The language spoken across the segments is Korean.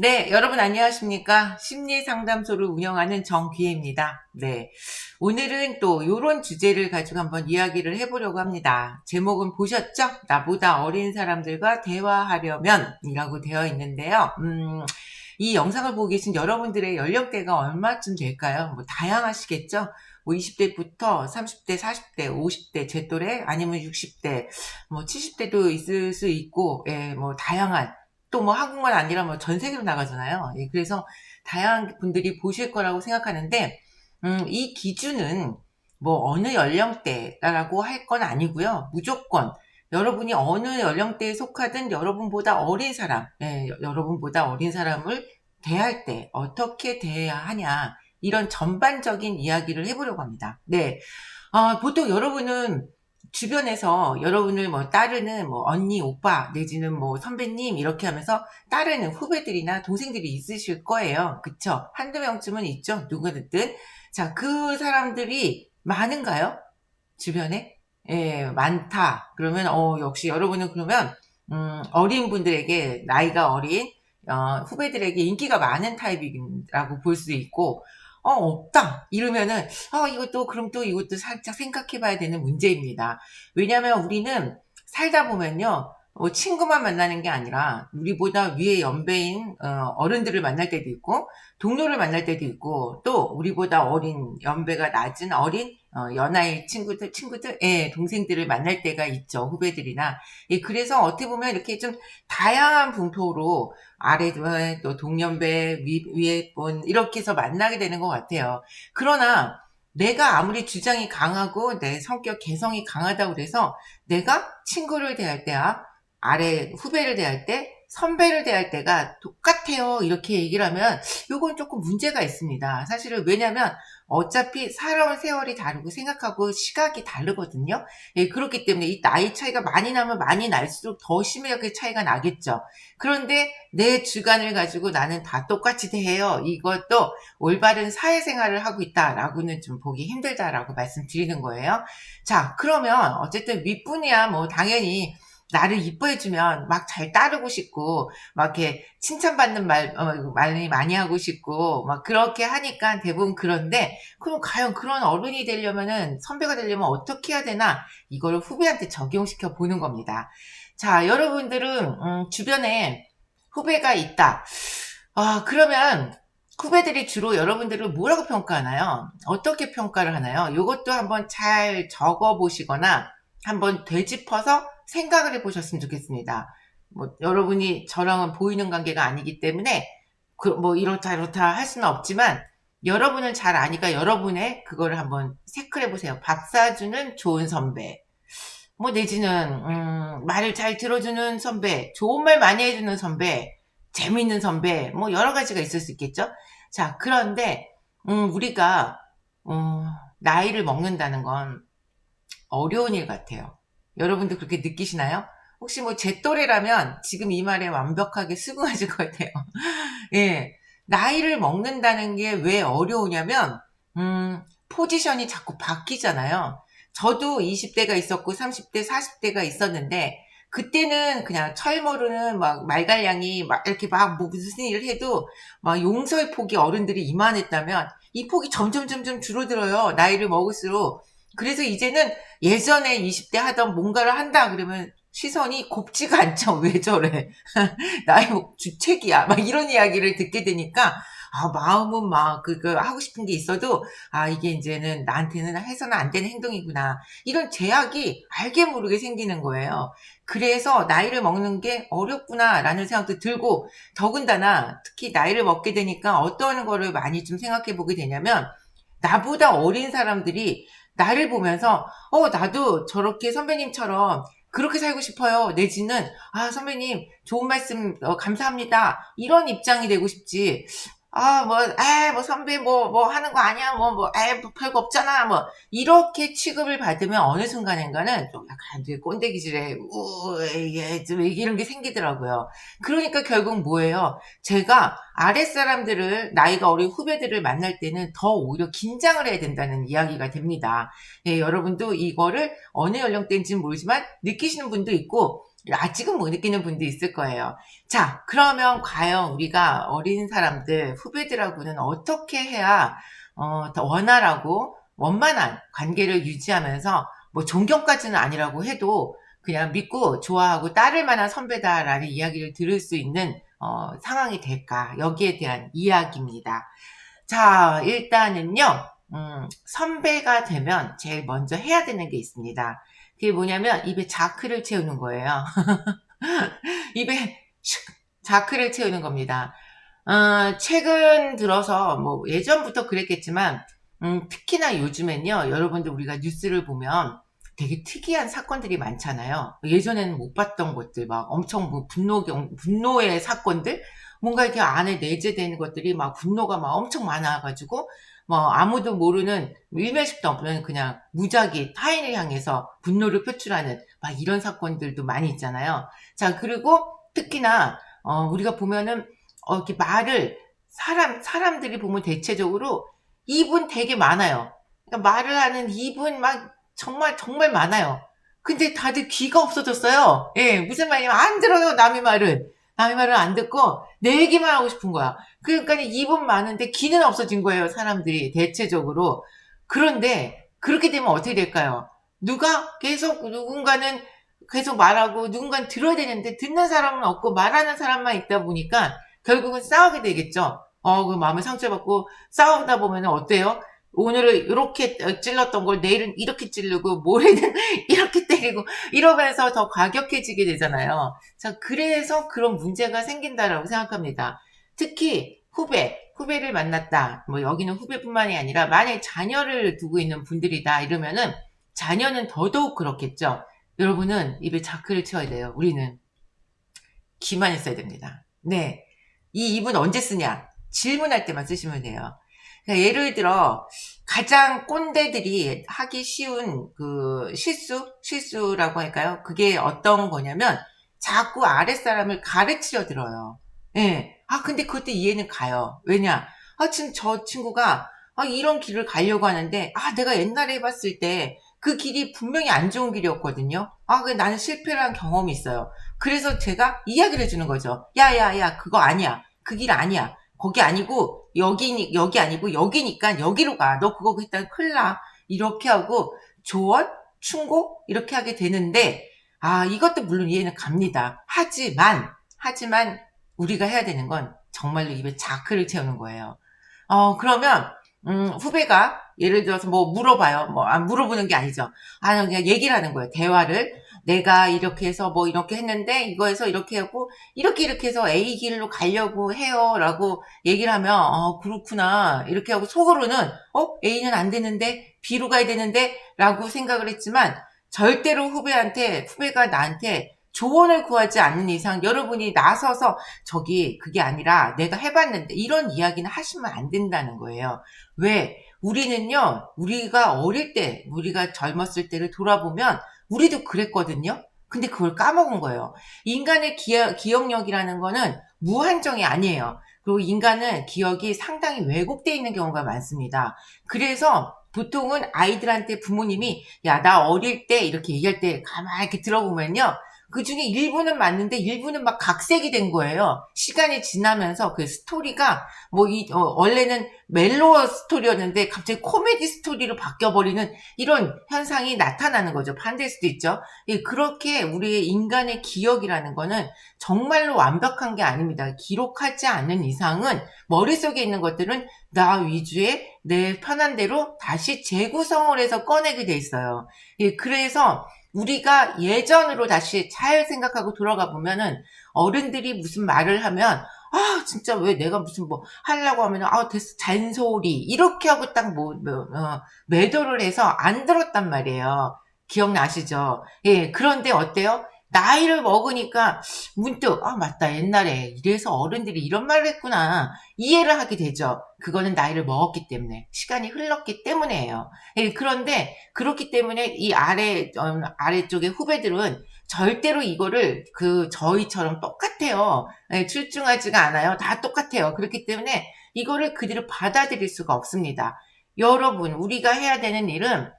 네, 여러분 안녕하십니까? 심리상담소를 운영하는 정귀혜입니다. 네, 오늘은 또 요런 주제를 가지고 한번 이야기를 해보려고 합니다. 제목은 보셨죠? 나보다 어린 사람들과 대화하려면 이라고 되어 있는데요. 이 영상을 보고 계신 여러분들의 연령대가 얼마쯤 될까요? 뭐 다양하시겠죠? 뭐 20대부터 30대, 40대, 50대, 제 또래, 아니면 60대, 뭐 70대도 있을 수 있고, 예, 뭐 다양한 또 뭐 한국만 아니라 뭐 전 세계로 나가잖아요. 예, 그래서 다양한 분들이 보실 거라고 생각하는데, 이 기준은 뭐 어느 연령대라고 할 건 아니고요. 무조건 여러분이 어느 연령대에 속하든 여러분보다 어린 사람, 예, 여러분보다 어린 사람을 대할 때 어떻게 대해야 하냐, 이런 전반적인 이야기를 해보려고 합니다. 네. 보통 여러분은 주변에서 여러분을 뭐 따르는 뭐 언니, 오빠, 내지는 뭐 선배님 이렇게 하면서 따르는 후배들이나 동생들이 있으실 거예요. 그쵸? 한두 명쯤은 있죠. 누구든. 자, 그 사람들이 많은가요? 주변에? 예, 많다. 그러면, 역시 여러분은 그러면, 어린 분들에게, 나이가 어린, 후배들에게 인기가 많은 타입이라고 볼 수 있고, 없다. 이러면은, 이것도, 그럼 또 이것도 살짝 생각해 봐야 되는 문제입니다. 왜냐면 우리는 살다 보면요, 친구만 만나는 게 아니라, 우리보다 위에 연배인, 어른들을 만날 때도 있고, 동료를 만날 때도 있고, 또 우리보다 어린, 연배가 낮은 어린, 연하의 친구들, 예, 동생들을 만날 때가 있죠. 후배들이나. 예, 그래서 어떻게 보면 이렇게 좀 다양한 분포로 아래, 또 동년배, 위에 분, 이렇게 해서 만나게 되는 것 같아요. 그러나, 내가 아무리 주장이 강하고 내 성격 개성이 강하다고 그래서 내가 친구를 대할 때와 아래 후배를 대할 때, 선배를 대할 때가 똑같아요. 이렇게 얘기를 하면 요건 조금 문제가 있습니다. 사실은 왜냐면 어차피 살아온 세월이 다르고 생각하고 시각이 다르거든요. 예, 그렇기 때문에 이 나이 차이가 많이 나면 많이 날수록 더 심하게 차이가 나겠죠. 그런데 내 주관을 가지고 나는 다 똑같이 대해요. 이것도 올바른 사회생활을 하고 있다라고는 좀 보기 힘들다라고 말씀드리는 거예요. 자, 그러면 어쨌든 윗분이야 뭐 당연히 나를 이뻐해주면 막 잘 따르고 싶고, 막 이렇게 칭찬받는 말이 많이 하고 싶고, 막 그렇게 하니까 대부분 그런데, 그럼 과연 그런 어른이 되려면은, 선배가 되려면 어떻게 해야 되나? 이걸 후배한테 적용시켜 보는 겁니다. 자, 여러분들은, 주변에 후배가 있다. 그러면, 후배들이 주로 여러분들을 뭐라고 평가하나요? 어떻게 평가를 하나요? 이것도 한번 잘 적어 보시거나, 한번 되짚어서 생각을 해보셨으면 좋겠습니다. 뭐 여러분이 저랑은 보이는 관계가 아니기 때문에 뭐 이렇다 할 수는 없지만 여러분은 잘 아니까 여러분의 그거를 한번 체크를 해보세요. 밥 사주는 좋은 선배, 뭐 내지는 말을 잘 들어주는 선배, 좋은 말 많이 해주는 선배, 재미있는 선배, 뭐 여러 가지가 있을 수 있겠죠. 자, 그런데 우리가 나이를 먹는다는 건 어려운 일 같아요. 여러분도 그렇게 느끼시나요? 혹시 뭐 제 또래라면 지금 이 말에 완벽하게 수긍하실 것 같아요. 예. 나이를 먹는다는 게 왜 어려우냐면, 포지션이 자꾸 바뀌잖아요. 저도 20대가 있었고 30대, 40대가 있었는데, 그때는 그냥 철모르는 막 말갈량이 막 이렇게 막 뭐 무슨 일을 해도 막 용서의 폭이 어른들이 이만했다면, 이 폭이 점점 줄어들어요. 나이를 먹을수록. 그래서 이제는 예전에 20대 하던 뭔가를 한다 그러면 시선이 곱지가 않죠. 왜 저래? 나의 뭐 주책이야. 막 이런 이야기를 듣게 되니까, 마음은 막, 하고 싶은 게 있어도, 이게 이제는 나한테는 해서는 안 되는 행동이구나. 이런 제약이 알게 모르게 생기는 거예요. 그래서 나이를 먹는 게 어렵구나라는 생각도 들고, 더군다나, 특히 나이를 먹게 되니까 어떤 거를 많이 좀 생각해 보게 되냐면, 나보다 어린 사람들이 나를 보면서, 나도 저렇게 선배님처럼 그렇게 살고 싶어요. 내지는, 선배님, 좋은 말씀, 감사합니다. 이런 입장이 되고 싶지. 뭐, 선배, 뭐 하는 거 아니야. 뭐, 별거 없잖아. 뭐, 이렇게 취급을 받으면 어느 순간인가는 좀 약간 이제 꼰대기질에, 이게 좀 이런 게 생기더라고요. 그러니까 결국 뭐예요? 제가 아랫사람들을, 나이가 어린 후배들을 만날 때는 더 오히려 긴장을 해야 된다는 이야기가 됩니다. 예, 여러분도 이거를 어느 연령대인지는 모르지만 느끼시는 분도 있고, 아직은 못 느끼는 분도 있을 거예요. 자, 그러면 과연 우리가 어린 사람들, 후배들하고는 어떻게 해야 더 원활하고 원만한 관계를 유지하면서 뭐 존경까지는 아니라고 해도 그냥 믿고 좋아하고 따를 만한 선배다라는 이야기를 들을 수 있는 상황이 될까? 여기에 대한 이야기입니다. 자, 일단은요, 선배가 되면 제일 먼저 해야 되는 게 있습니다. 그게 뭐냐면 입에 자크를 채우는 거예요. 입에 자크를 채우는 겁니다. 최근 들어서 뭐 예전부터 그랬겠지만 특히나 요즘엔요, 여러분들 우리가 뉴스를 보면 되게 특이한 사건들이 많잖아요. 예전에는 못 봤던 것들, 막 엄청 뭐 분노의 사건들, 뭔가 이렇게 안에 내재되는 것들이 막 분노가 막 엄청 많아가지고 뭐 아무도 모르는 일면식도 없는 그냥 무작위 타인을 향해서 분노를 표출하는 막 이런 사건들도 많이 있잖아요. 자, 그리고 특히나 우리가 보면은 이렇게 말을 사람들이 보면 대체적으로 입은 되게 많아요. 그러니까 말을 하는 입은 막 정말 정말 많아요. 근데 다들 귀가 없어졌어요. 예, 무슨 말이냐면 안 들어요, 남의 말은. 남의 말을 안 듣고 내 얘기만 하고 싶은 거야. 그러니까 입은 많은데 귀는 없어진 거예요, 사람들이 대체적으로. 그런데 그렇게 되면 어떻게 될까요? 누군가는 계속 말하고 누군가는 들어야 되는데 듣는 사람은 없고 말하는 사람만 있다 보니까 결국은 싸우게 되겠죠. 그 마음에 상처받고 싸우다 보면 어때요? 오늘은 이렇게 찔렀던 걸 내일은 이렇게 찌르고 모레는 이렇게 때리고 이러면서 더 과격해지게 되잖아요. 자, 그래서 그런 문제가 생긴다라고 생각합니다. 특히 후배를 만났다. 뭐 여기는 후배뿐만이 아니라 만약에 자녀를 두고 있는 분들이다 이러면은 자녀는 더더욱 그렇겠죠. 여러분은 입에 자크를 채워야 돼요. 우리는 귀만 있어야 됩니다. 네. 이 입은 언제 쓰냐? 질문할 때만 쓰시면 돼요. 그러니까 예를 들어 가장 꼰대들이 하기 쉬운 그 실수라고 할까요? 그게 어떤 거냐면 자꾸 아랫사람을 가르치려 들어요. 예. 근데 그것도 이해는 가요. 왜냐? 지금 저 친구가 이런 길을 가려고 하는데 내가 옛날에 해봤을 때 그 길이 분명히 안 좋은 길이었거든요. 나는 실패를 한 경험이 있어요. 그래서 제가 이야기를 해주는 거죠. 야, 그거 아니야. 그 길 아니야. 거기 아니고 여기 아니고 여기니까 여기로 가. 너 그거 했다가 큰일 나. 이렇게 하고 조언, 충고 이렇게 하게 되는데 이것도 물론 이해는 갑니다. 하지만 우리가 해야 되는 건 정말로 입에 자크를 채우는 거예요. 그러면 후배가 예를 들어서 뭐 물어봐요. 물어보는 게 아니죠. 그냥 얘기를 하는 거예요. 대화를. 내가 이렇게 해서 뭐 이렇게 했는데 이거 해서 이렇게 하고 이렇게 해서 A 길로 가려고 해요. 라고 얘기를 하면 그렇구나. 이렇게 하고 속으로는 A는 안 되는데 B로 가야 되는데 라고 생각을 했지만 절대로 후배가 나한테 조언을 구하지 않는 이상 여러분이 나서서 그게 아니라 내가 해봤는데 이런 이야기는 하시면 안 된다는 거예요. 왜? 우리가 어릴 때, 우리가 젊었을 때를 돌아보면 우리도 그랬거든요. 근데 그걸 까먹은 거예요. 인간의 기억력이라는 거는 무한정이 아니에요. 그리고 인간은 기억이 상당히 왜곡되어 있는 경우가 많습니다. 그래서 보통은 아이들한테 부모님이 나 어릴 때 이렇게 얘기할 때 가만히 이렇게 들어보면요. 그 중에 일부는 맞는데 일부는 막 각색이 된 거예요. 시간이 지나면서 그 스토리가 원래는 멜로 스토리였는데 갑자기 코미디 스토리로 바뀌어버리는 이런 현상이 나타나는 거죠. 반대일 수도 있죠. 그렇게 우리의 인간의 기억이라는 거는 정말로 완벽한 게 아닙니다. 기록하지 않는 이상은 머릿속에 있는 것들은 나 위주의 내 편한 대로 다시 재구성을 해서 꺼내게 돼 있어요. 그래서 우리가 예전으로 다시 잘 생각하고 돌아가 보면은 어른들이 무슨 말을 하면 진짜 왜 내가 무슨 하려고 하면은 됐어 잔소리 이렇게 하고 딱 매도를 해서 안 들었단 말이에요. 기억나시죠? 예, 그런데 어때요? 나이를 먹으니까 문득 맞다 옛날에 이래서 어른들이 이런 말을 했구나 이해를 하게 되죠. 그거는 나이를 먹었기 때문에 시간이 흘렀기 때문에예요. 예, 그런데 그렇기 때문에 이 아래쪽의 후배들은 절대로 이거를 저희처럼 똑같아요. 예, 출중하지가 않아요. 다 똑같아요. 그렇기 때문에 이거를 그대로 받아들일 수가 없습니다. 여러분, 우리가 해야 되는 일은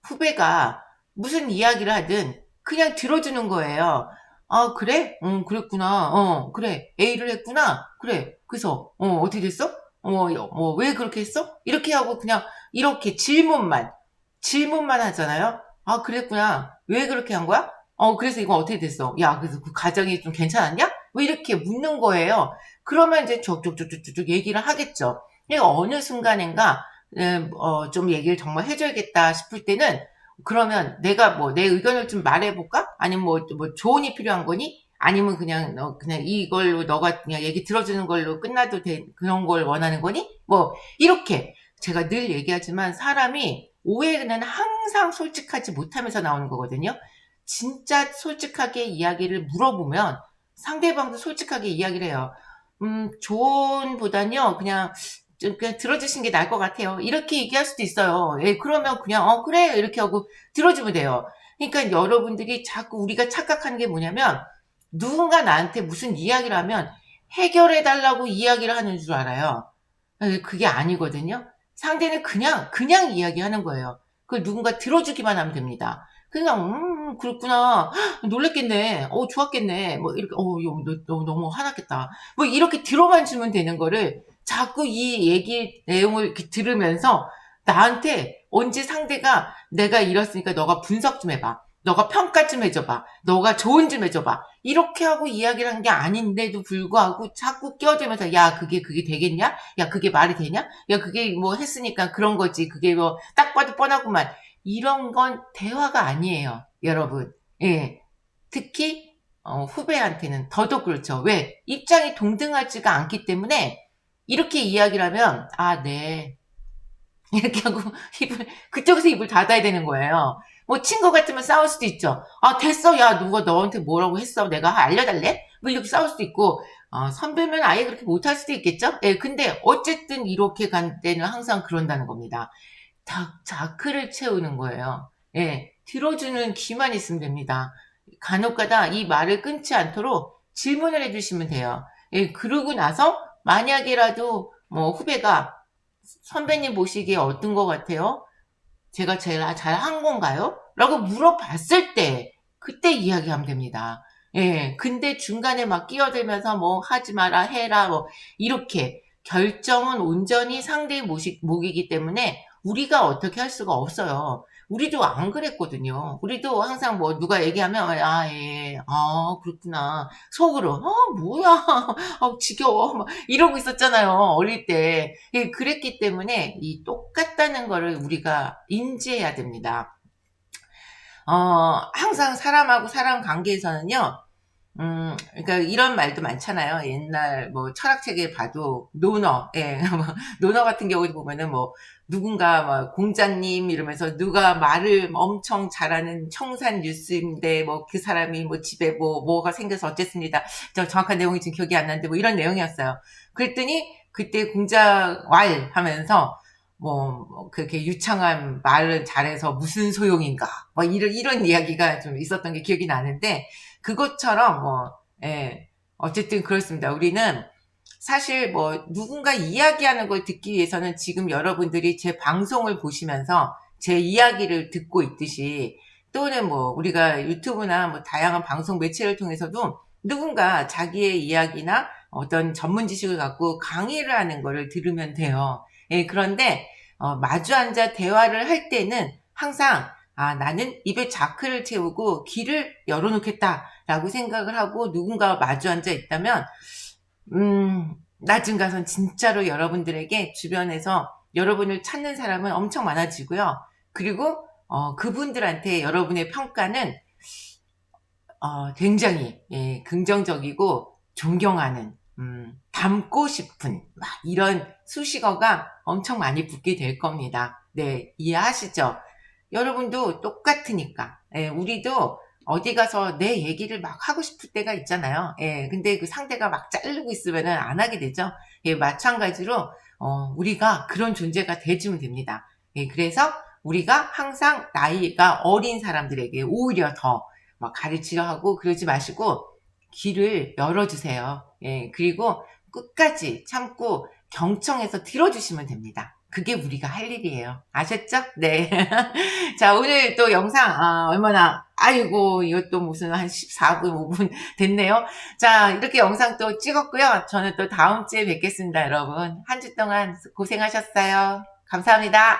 후배가 무슨 이야기를 하든 그냥 들어주는 거예요. 아, 그래? 그랬구나. 그래. A를 했구나. 그래. 그래서, 어떻게 됐어? 왜 그렇게 했어? 이렇게 하고 그냥, 이렇게 질문만 하잖아요? 아, 그랬구나. 왜 그렇게 한 거야? 그래서 이건 어떻게 됐어? 야, 그래서 그 가정이 좀 괜찮았냐? 왜 이렇게 묻는 거예요? 그러면 이제 쭉쭉쭉쭉쭉 얘기를 하겠죠. 그러니까 어느 순간인가, 좀 얘기를 정말 해줘야겠다 싶을 때는 그러면 내가 뭐 내 의견을 좀 말해볼까? 아니면 뭐 조언이 필요한 거니? 아니면 그냥 그냥 이걸로 너가 그냥 얘기 들어주는 걸로 끝나도 돼 그런 걸 원하는 거니? 뭐 이렇게 제가 늘 얘기하지만 사람이 오해는 항상 솔직하지 못하면서 나오는 거거든요. 진짜 솔직하게 이야기를 물어보면 상대방도 솔직하게 이야기를 해요. 조언보다는요, 좀 그냥 들어주신 게 나을 것 같아요. 이렇게 얘기할 수도 있어요. 예, 그러면 그냥, 그래. 이렇게 하고 들어주면 돼요. 그러니까 여러분들이 자꾸 우리가 착각하는 게 뭐냐면, 누군가 나한테 무슨 이야기를 하면 해결해달라고 이야기를 하는 줄 알아요. 예, 그게 아니거든요. 상대는 그냥 이야기하는 거예요. 그걸 누군가 들어주기만 하면 됩니다. 그냥, 그렇구나. 헉, 놀랬겠네. 좋았겠네. 뭐, 이렇게, 너 너무 화났겠다. 뭐, 이렇게 들어만 주면 되는 거를 자꾸 이 얘기 내용을 이렇게 들으면서 나한테 언제 상대가 내가 이랬으니까 너가 분석 좀 해봐. 너가 평가 좀 해줘봐. 너가 조언 좀 해줘봐. 이렇게 하고 이야기를 한 게 아닌데도 불구하고 자꾸 끼어들면서 야, 그게 되겠냐? 야, 그게 말이 되냐? 야, 그게 뭐 했으니까 그런 거지. 그게 뭐 딱 봐도 뻔하구만. 이런 건 대화가 아니에요, 여러분. 예. 특히 후배한테는 더더욱 그렇죠. 왜? 입장이 동등하지가 않기 때문에 이렇게 이야기를 하면 아, 네. 이렇게 하고 그쪽에서 입을 닫아야 되는 거예요. 뭐 친구 같으면 싸울 수도 있죠. 아, 됐어. 야, 누가 너한테 뭐라고 했어? 내가 알려달래? 뭐 이렇게 싸울 수도 있고, 선배면 아예 그렇게 못할 수도 있겠죠? 예, 근데 어쨌든 이렇게 간 때는 항상 그런다는 겁니다. 자크를 채우는 거예요. 예, 들어주는 귀만 있으면 됩니다. 간혹가다 이 말을 끊지 않도록 질문을 해주시면 돼요. 예, 그러고 나서 만약에라도 뭐 후배가 선배님 보시기에 어떤 것 같아요? 제가 제일 잘한 건가요? 라고 물어봤을 때, 그때 이야기하면 됩니다. 예, 근데 중간에 막 끼어들면서 뭐 하지 마라, 해라, 뭐, 이렇게. 결정은 온전히 상대의 목이기 때문에 우리가 어떻게 할 수가 없어요. 우리도 안 그랬거든요. 우리도 항상 뭐 누가 얘기하면, 예, 그렇구나. 속으로, 뭐야. 지겨워. 막 이러고 있었잖아요. 어릴 때. 예, 그랬기 때문에 이 똑같다는 거를 우리가 인지해야 됩니다. 항상 사람하고 사람 관계에서는요, 그러니까 이런 말도 많잖아요. 옛날 뭐 철학책에 봐도 논어, 예, 뭐 논어 같은 경우도 보면은 뭐 누군가 뭐 공자님 이러면서 누가 말을 엄청 잘하는 청산 뉴스인데 뭐 그 사람이 뭐 집에 뭐가 생겨서 어쨌습니다. 저 정확한 내용이 지금 기억이 안 나는데 뭐 이런 내용이었어요. 그랬더니 그때 공자 왈 하면서 뭐 그렇게 유창한 말을 잘해서 무슨 소용인가 뭐 이런 이야기가 좀 있었던 게 기억이 나는데 그것처럼 예, 어쨌든 그렇습니다. 우리는 사실 뭐 누군가 이야기하는 걸 듣기 위해서는 지금 여러분들이 제 방송을 보시면서 제 이야기를 듣고 있듯이 또는 뭐 우리가 유튜브나 뭐 다양한 방송 매체를 통해서도 누군가 자기의 이야기나 어떤 전문 지식을 갖고 강의를 하는 거를 들으면 돼요. 예, 그런데 마주 앉아 대화를 할 때는 항상 나는 입에 자크를 채우고 귀를 열어놓겠다라고 생각을 하고 누군가와 마주 앉아 있다면, 나중 가선 진짜로 여러분들에게 주변에서 여러분을 찾는 사람은 엄청 많아지고요. 그리고, 그분들한테 여러분의 평가는, 굉장히, 예, 긍정적이고 존경하는, 닮고 싶은, 막 이런 수식어가 엄청 많이 붙게 될 겁니다. 네, 이해하시죠? 여러분도 똑같으니까. 예, 우리도 어디 가서 내 얘기를 막 하고 싶을 때가 있잖아요. 예, 근데 그 상대가 막 자르고 있으면은 안 하게 되죠. 예, 마찬가지로, 우리가 그런 존재가 돼주면 됩니다. 예, 그래서 우리가 항상 나이가 어린 사람들에게 오히려 더 막 가르치려 하고 그러지 마시고 귀를 열어주세요. 예, 그리고 끝까지 참고 경청해서 들어주시면 됩니다. 그게 우리가 할 일이에요. 아셨죠? 네. 자, 오늘 또 영상, 얼마나 아이고, 이것도 무슨 한 14분, 5분 됐네요. 자, 이렇게 영상 또 찍었고요. 저는 또 다음 주에 뵙겠습니다, 여러분. 한 주 동안 고생하셨어요. 감사합니다.